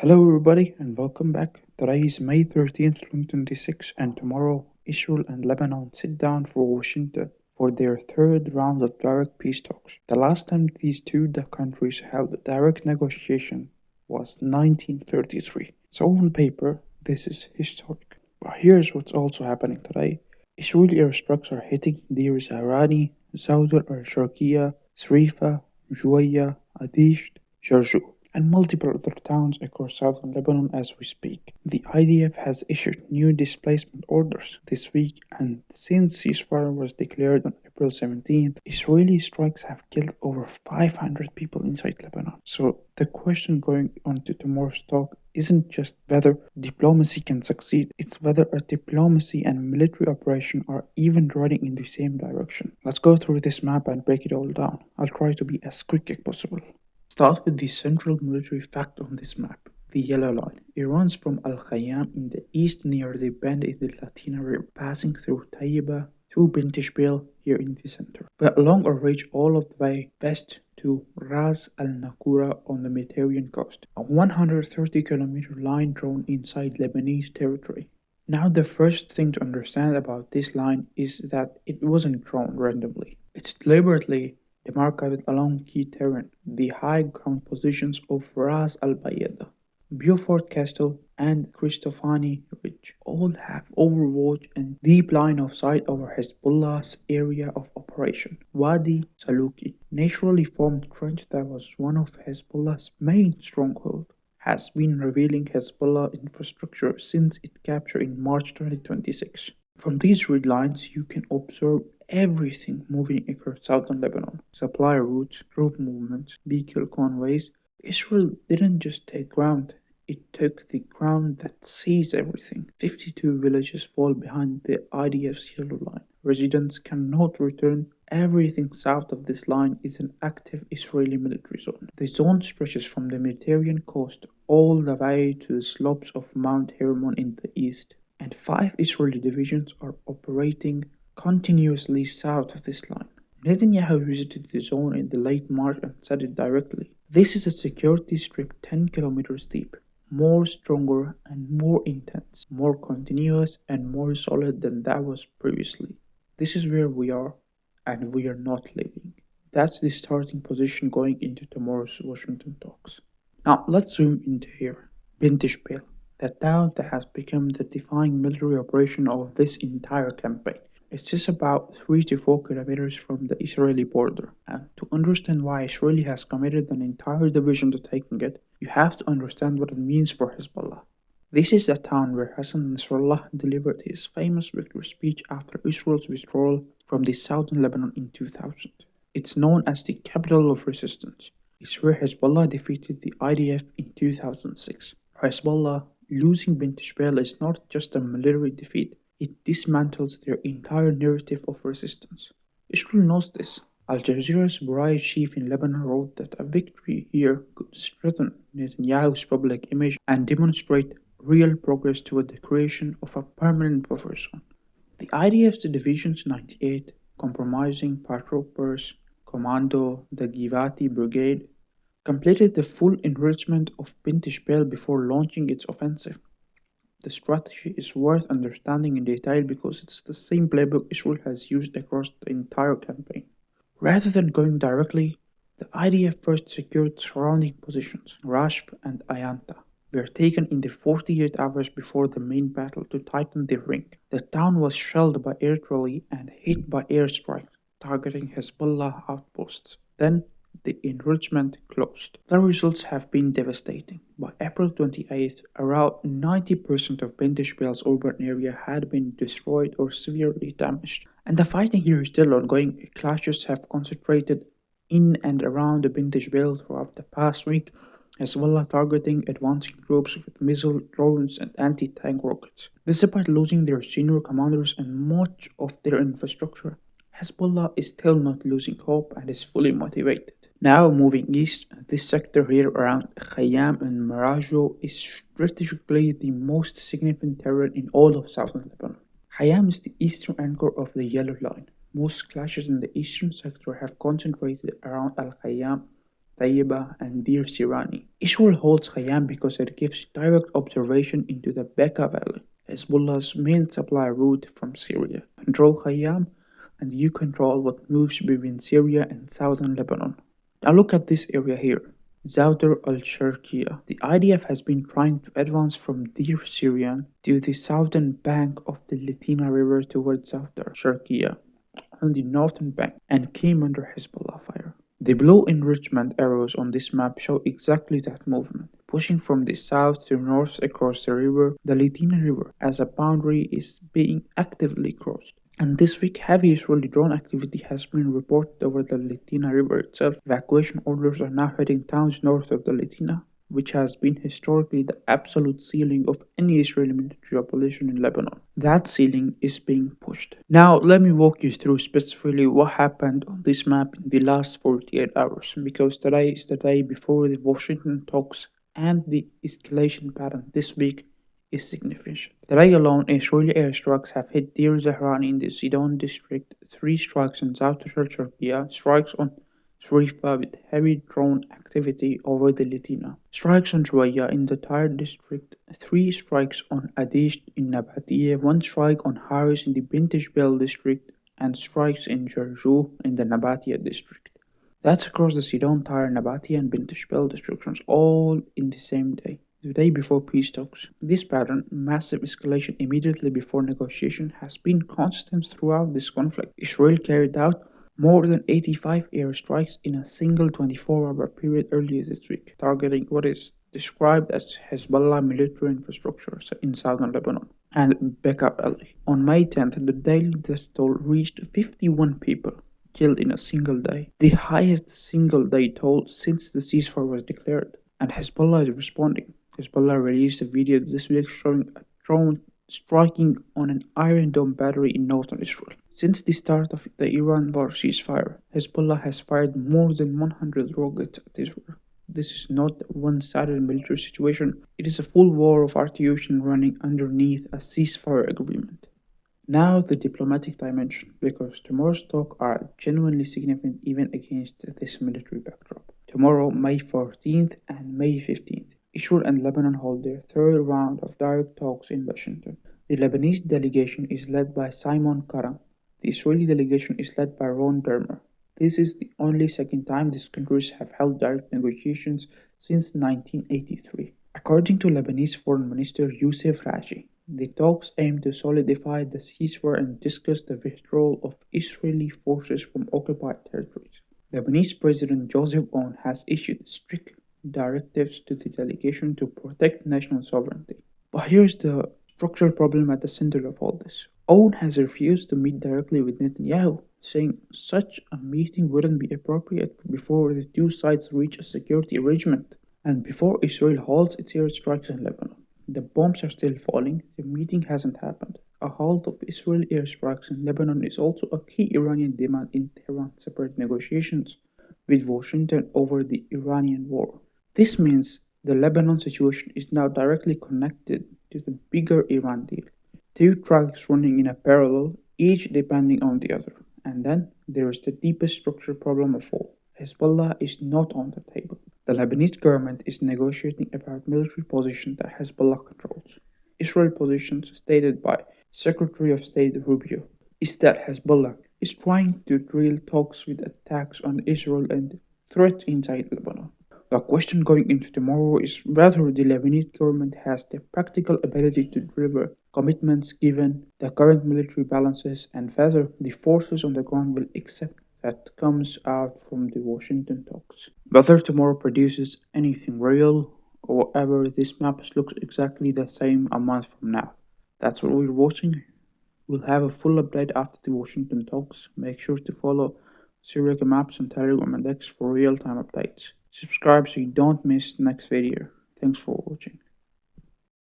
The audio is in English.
Hello everybody and welcome back. Today is May 13th, 2026 and tomorrow Israel and Lebanon sit down for Washington for their third round of direct peace talks. The last time these two countries held a direct negotiation was 1933. So on paper, this is historic. But here's what's also happening today. Israeli airstrikes are hitting Deir Zahrani, Zawdar al-Sharqiyya, Srifa, Juwayya, Adisht, Jarju and multiple other towns across southern Lebanon as we speak. The IDF has issued new displacement orders this week, and since ceasefire was declared on April 17th, Israeli strikes have killed over 500 people inside Lebanon. So the question going on to tomorrow's talk isn't just whether diplomacy can succeed, it's whether a diplomacy and military operation are even running in the same direction. Let's go through this map and break it all down. I'll try to be as quick as possible. Start with the central military fact on this map, the yellow line. It runs from Al-Khayyam in the east near the bend in the Latina River, passing through Tayyiba, through Bint Jbeil here in the center, but along a ridge all of the way west to Ras al-Nakura on the Mediterranean coast, a 130-kilometer line drawn inside Lebanese territory. Now the first thing to understand about this line is that it wasn't drawn randomly. It's deliberately demarcated along key terrain. The high ground positions of Ras al Bayada, Beaufort Castle, and Cristofani Ridge all have overwatch and deep line of sight over Hezbollah's area of operation. Wadi Saluki, naturally formed trench that was one of Hezbollah's main strongholds, has been revealing Hezbollah infrastructure since its capture in March 2026. From these red lines, you can observe everything moving across southern Lebanon. Supply routes, troop movements, vehicle convoys. Israel didn't just take ground, it took the ground that sees everything. 52 villages fall behind the IDF's yellow line. Residents cannot return. Everything south of this line is an active Israeli military zone. The zone stretches from the Mediterranean coast all the way to the slopes of Mount Hermon in the east, and 5 Israeli divisions are operating continuously south of this line. Netanyahu visited the zone in the late March and said it directly. This is a security strip 10 kilometers deep, more stronger and more intense, more continuous and more solid than that was previously. This is where we are, and we are not leaving. That's the starting position going into tomorrow's Washington talks. Now let's zoom into here. Bint Jbeil, the town that has become the defining military operation of this entire campaign. It's just about 3 to 4 kilometers from the Israeli border, and to understand why Israel has committed an entire division to taking it, you have to understand what it means for Hezbollah. This is the town where Hassan Nasrallah delivered his famous victory speech after Israel's withdrawal from the southern Lebanon in 2000. It's known as the capital of resistance. It's where Hezbollah defeated the IDF in 2006. For Hezbollah, losing Bint Jbeil is not just a military defeat, it dismantles their entire narrative of resistance. Israel knows this. Al Jazeera's bureau chief in Lebanon wrote that a victory here could strengthen Netanyahu's public image and demonstrate real progress toward the creation of a permanent buffer zone. The IDF's Divisions 98, comprising paratroopers, Commando, the Givati Brigade, completed the full enrichment of Bint Jbeil before launching its offensive. The strategy is worth understanding in detail because it's the same playbook Israel has used across the entire campaign. Rather than going directly, the IDF first secured surrounding positions. Rashf and Ayanta were taken in the 48 hours before the main battle to tighten the ring. The town was shelled by artillery and hit by airstrikes, targeting Hezbollah outposts. Then the enrichment closed. The results have been devastating. By April 28th, around 90% of Bint Jbeil's urban area had been destroyed or severely damaged. And the fighting here is still ongoing. Clashes have concentrated in and around Bint Jbeil throughout the past week, Hezbollah targeting advancing groups with missile, drones, and anti-tank rockets. Despite losing their senior commanders and much of their infrastructure, Hezbollah is still not losing hope and is fully motivated. Now moving east, this sector here around Khayyam and Marajo is strategically the most significant terrain in all of southern Lebanon. Khayyam is the eastern anchor of the yellow line. Most clashes in the eastern sector have concentrated around Al-Khayyam, Tayyiba, and Deir Sirani. Israel holds Khayyam because it gives direct observation into the Bekaa Valley, Hezbollah's main supply route from Syria. Control Khayyam, and you control what moves between Syria and southern Lebanon. Now look at this area here. Zawdar al-Sharqiya. The IDF has been trying to advance from Deir Syrian to the southern bank of the Latina River towards Zawdar Sharqiya on the northern bank and came under Hezbollah fire. The blue enrichment arrows on this map show exactly that movement, pushing from the south to north across the river, the Latina River, as a boundary is being actively crossed. And this week, heavy Israeli drone activity has been reported over the Latina River itself. Evacuation orders are now heading towns north of the Latina, which has been historically the absolute ceiling of any Israeli military operation in Lebanon. That ceiling is being pushed. Now, let me walk you through specifically what happened on this map in the last 48 hours, because today is the day before the Washington talks and the escalation pattern this week is significant. Today alone, Israeli airstrikes have hit Deir Zahrani in the Sidon district, 3 strikes in South Sharqiya, strikes on Sharifa with heavy drone activity over the Latina, strikes on Jbeil in the Tyre district, 3 strikes on Adish in Nabatieh, 1 strike on Haris in the Bint Jbeil district, and strikes in Jarju in the Nabatieh district. That's across the Sidon, Tyre, Nabatieh, and Bint Jbeil districts, all in the same day. The day before peace talks. This pattern, massive escalation immediately before negotiation, has been constant throughout this conflict. Israel carried out more than 85 airstrikes in a single 24-hour period earlier this week, targeting what is described as Hezbollah military infrastructure in southern Lebanon and Bekaa Valley. On May 10th, the daily death toll reached 51 people killed in a single day, the highest single-day toll since the ceasefire was declared, and Hezbollah is responding. Hezbollah released a video this week showing a drone striking on an Iron Dome battery in northern Israel. Since the start of the Iran war ceasefire, Hezbollah has fired more than 100 rockets at Israel. This is not a one-sided military situation, it is a full war of artillery running underneath a ceasefire agreement. Now the diplomatic dimension, because tomorrow's talks are genuinely significant even against this military backdrop. Tomorrow, May 14th and May 15th. Israel and Lebanon hold their third round of direct talks in Washington. The Lebanese delegation is led by Simon Karam. The Israeli delegation is led by Ron Dermer. This is the only second time these countries have held direct negotiations since 1983. According to Lebanese Foreign Minister Youssef Raji, the talks aim to solidify the ceasefire and discuss the withdrawal of Israeli forces from occupied territories. Lebanese President Joseph Aoun has issued strict directives to the delegation to protect national sovereignty. But here's the structural problem at the center of all this. Aoun has refused to meet directly with Netanyahu, saying such a meeting wouldn't be appropriate before the two sides reach a security arrangement and before Israel halts its airstrikes in Lebanon. The bombs are still falling, the meeting hasn't happened. A halt of Israeli airstrikes in Lebanon is also a key Iranian demand in Tehran's separate negotiations with Washington over the Iranian war. This means the Lebanon situation is now directly connected to the bigger Iran deal. 2 tracks running in a parallel, each depending on the other. And then there is the deepest structural problem of all. Hezbollah is not on the table. The Lebanese government is negotiating about military positions that Hezbollah controls. Israeli positions stated by Secretary of State Rubio is that Hezbollah is trying to drill talks with attacks on Israel and threats inside Lebanon. The question going into tomorrow is whether the Lebanese government has the practical ability to deliver commitments given the current military balances and whether the forces on the ground will accept that comes out from the Washington talks. Whether tomorrow produces anything real or whether this map looks exactly the same a month from now. That's what we're watching. We'll have a full update after the Washington talks. Make sure to follow SuriakMaps on Telegram and X for real-time updates. Subscribe so you don't miss the next video. Thanks for watching.